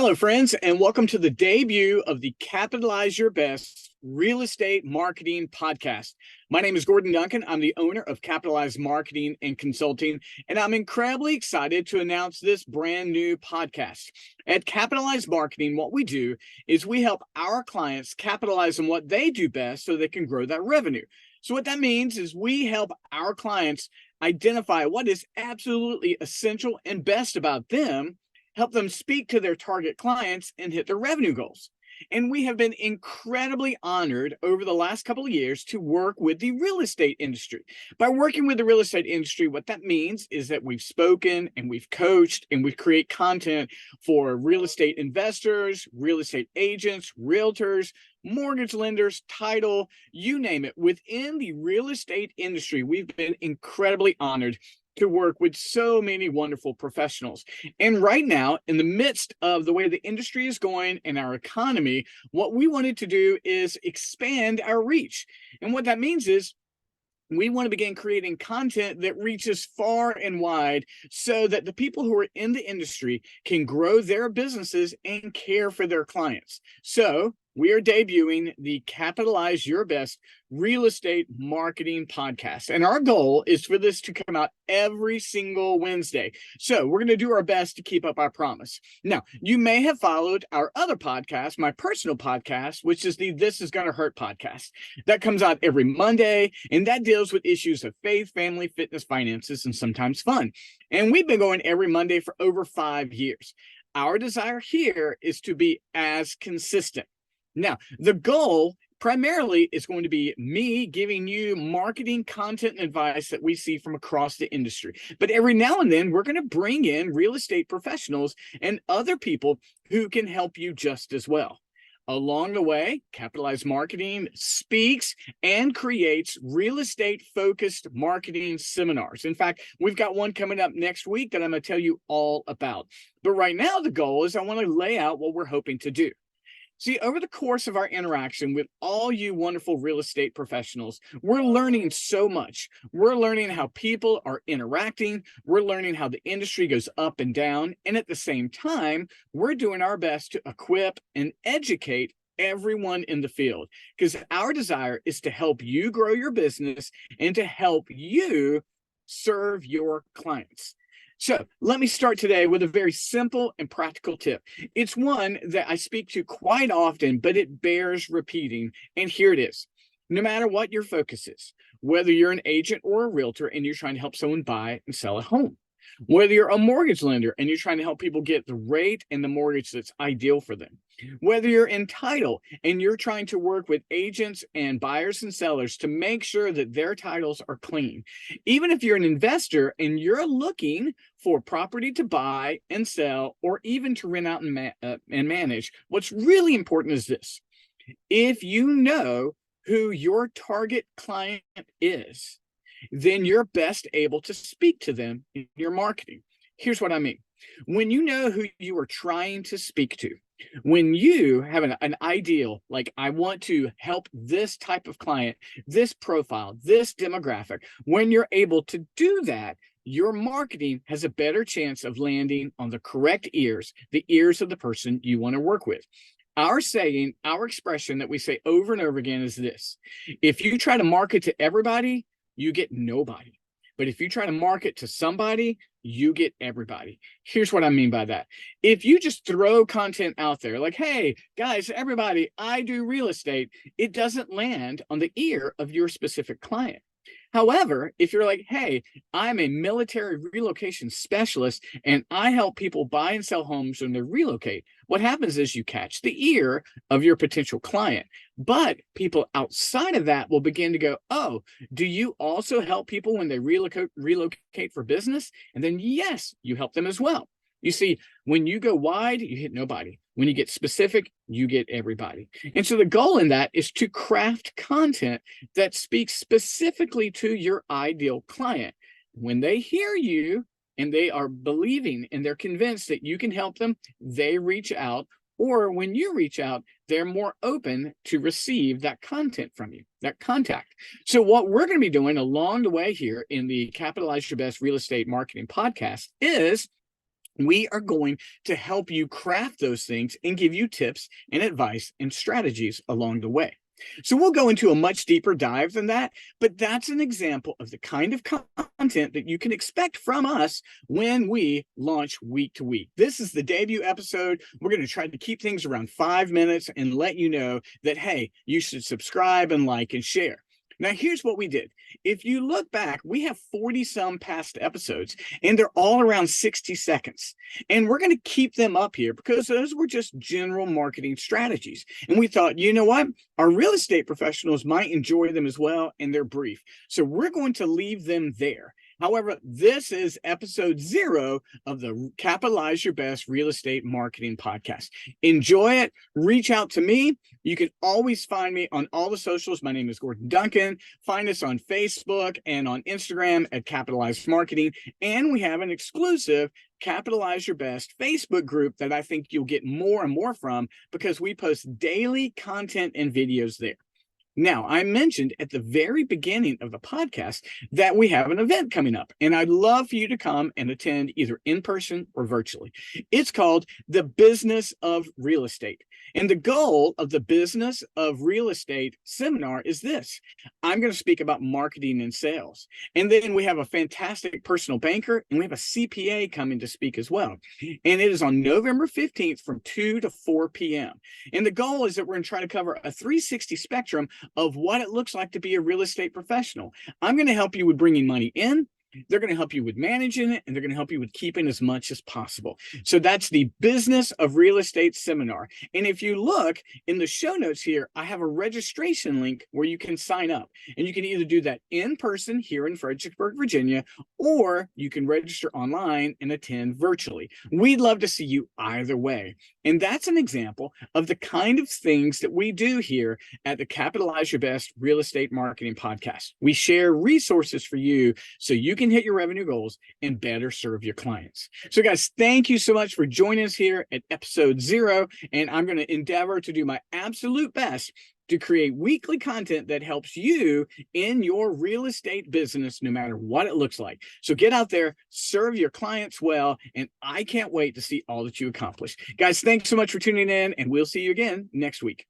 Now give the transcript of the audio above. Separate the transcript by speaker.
Speaker 1: Hello, friends, and welcome to the debut of the Capitalize Your Best Real Estate Marketing Podcast. My name is Gordon Duncan. I'm the owner of Capitalize Marketing and Consulting, and I'm incredibly excited to announce this brand new podcast. At Capitalize Marketing, what we do is we help our clients capitalize on what they do best so they can grow that revenue. So what that means is we help our clients identify what is absolutely essential and best about them, help them speak to their target clients and hit their revenue goals. And we have been incredibly honored over the last couple of years to work with the real estate industry. By working with the real estate industry, what that means is that we've spoken and we've coached and we create content for real estate investors, real estate agents, realtors, mortgage lenders, title, you name it. Within the real estate industry, we've been incredibly honored to work with so many wonderful professionals. And right now, in the midst of the way the industry is going and our economy, what we wanted to do is expand our reach. And what that means is we want to begin creating content that reaches far and wide so that the people who are in the industry can grow their businesses and care for their clients. So we are debuting the Capitalize Your Best Real Estate Marketing Podcast. And our goal is for this to come out every single Wednesday. So we're going to do our best to keep up our promise. Now, you may have followed our other podcast, my personal podcast, which is the This Is Gonna Hurt podcast. That comes out every Monday, and that deals with issues of faith, family, fitness, finances, and sometimes fun. And we've been going every Monday for over 5 years. Our desire here is to be as consistent. Now, the goal primarily is going to be me giving you marketing content and advice that we see from across the industry. But every now and then, we're going to bring in real estate professionals and other people who can help you just as well. Along the way, Capitalize Marketing speaks and creates real estate-focused marketing seminars. In fact, we've got one coming up next week that I'm going to tell you all about. But right now, the goal is I want to lay out what we're hoping to do. See, over the course of our interaction with all you wonderful real estate professionals, we're learning so much. We're learning how people are interacting. We're learning how the industry goes up and down. And at the same time, we're doing our best to equip and educate everyone in the field, because our desire is to help you grow your business and to help you serve your clients. So let me start today with a very simple and practical tip. It's one that I speak to quite often, but it bears repeating. And here it is. No matter what your focus is, whether you're an agent or a realtor and you're trying to help someone buy and sell a home, whether you're a mortgage lender and you're trying to help people get the rate and the mortgage that's ideal for them, whether you're in title and you're trying to work with agents and buyers and sellers to make sure that their titles are clean, even if you're an investor and you're looking for property to buy and sell or even to rent out and manage, what's really important is this. If you know who your target client is, then you're best able to speak to them in your marketing. Here's what I mean. When you know who you are trying to speak to, when you have an ideal, like I want to help this type of client, this profile, this demographic, when you're able to do that, your marketing has a better chance of landing on the correct ears, the ears of the person you want to work with. Our saying, our expression that we say over and over again is this: if you try to market to everybody, you get nobody. But if you try to market to somebody, you get everybody. Here's what I mean by that. If you just throw content out there like, hey, guys, everybody, I do real estate, it doesn't land on the ear of your specific client. However, if you're like, hey, I'm a military relocation specialist and I help people buy and sell homes when they relocate, what happens is you catch the ear of your potential client. But people outside of that will begin to go, oh, do you also help people when they relocate for business? And then, yes, you help them as well. You see, when you go wide, you hit nobody. When you get specific, you get everybody. And so the goal in that is to craft content that speaks specifically to your ideal client. When they hear you and they are believing and they're convinced that you can help them, they reach out. Or when you reach out, they're more open to receive that content from you, that contact. So what we're going to be doing along the way here in the Capitalize Your Best Real Estate Marketing Podcast is We are going to help you craft those things and give you tips and advice and strategies along the way. So we'll go into a much deeper dive than that, but that's an example of the kind of content that you can expect from us when we launch week to week. This is the debut episode. We're going to try to keep things around 5 minutes and let you know that, hey, you should subscribe and like and share. Now, here's what we did. If you look back, we have 40 some past episodes, and they're all around 60 seconds. And we're going to keep them up here because those were just general marketing strategies. And we thought, you know what? Our real estate professionals might enjoy them as well, and they're brief. So we're going to leave them there. However, this is episode 0 of the Capitalize Your Best Real Estate Marketing Podcast. Enjoy it. Reach out to me. You can always find me on all the socials. My name is Gordon Duncan. Find us on Facebook and on Instagram at Capitalize Marketing. And we have an exclusive Capitalize Your Best Facebook group that I think you'll get more and more from because we post daily content and videos there. Now, I mentioned at the very beginning of the podcast that we have an event coming up, and I'd love for you to come and attend either in person or virtually. It's called the Business of Real Estate. And the goal of the Business of Real Estate seminar is this. I'm going to speak about marketing and sales. And then we have a fantastic personal banker, and we have a CPA coming to speak as well. And it is on November 15th from 2 to 4 p.m. And the goal is that we're going to try to cover a 360 spectrum of what it looks like to be a real estate professional. I'm going to help you with bringing money in. They're going to help you with managing it, and they're going to help you with keeping as much as possible. So that's the Business of Real Estate seminar. And if you look in the show notes here, I have a registration link where you can sign up. And you can either do that in person here in Fredericksburg, Virginia, or you can register online and attend virtually. We'd love to see you either way. And that's an example of the kind of things that we do here at the Capitalize Your Best Real Estate Marketing Podcast. We share resources for you so you can hit your revenue goals and better serve your clients. So guys, thank you so much for joining us here at episode 0. And I'm going to endeavor to do my absolute best to create weekly content that helps you in your real estate business, no matter what it looks like. So get out there, serve your clients well, and I can't wait to see all that you accomplish. Guys, thanks so much for tuning in, and we'll see you again next week.